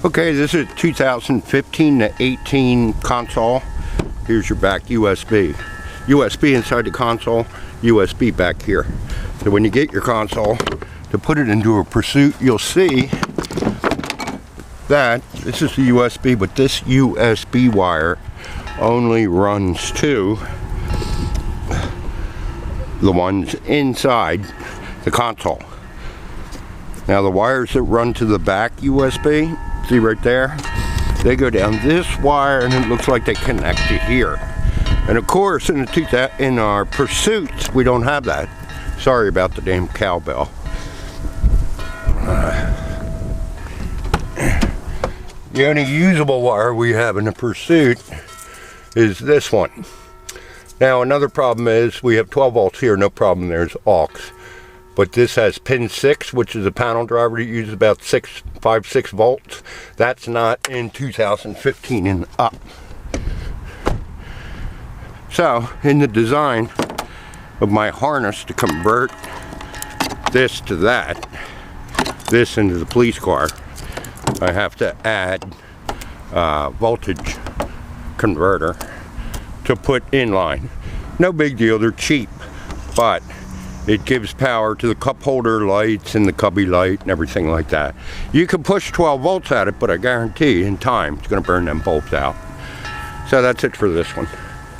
Okay, this is 2015 to 18 console. Here's your back USB. USB inside the console, USB back here. So when you get your console, to put it into a Pursuit, you'll see that this is the USB, but this USB wire only runs to the ones inside the console. Now the wires that run to the back USB, see right there, they go down this wire and it looks like they connect to here. And of course in our Pursuits we don't have that. Sorry about the damn cowbell. The only usable wire we have in the Pursuit is this one. Now another problem is we have 12 volts here, no problem, there's aux. But this has pin 6, which is a panel driver that uses about 5-6 volts. That's not in 2015 and up. So in the design of my harness to convert this to that, this into the police car, I have to add voltage converter to put in line. No big deal, they're cheap, but it gives power to the cup holder lights and the cubby light and everything like that. You can push 12 volts at it, but I guarantee in time it's going to burn them bulbs out. So that's it for this one.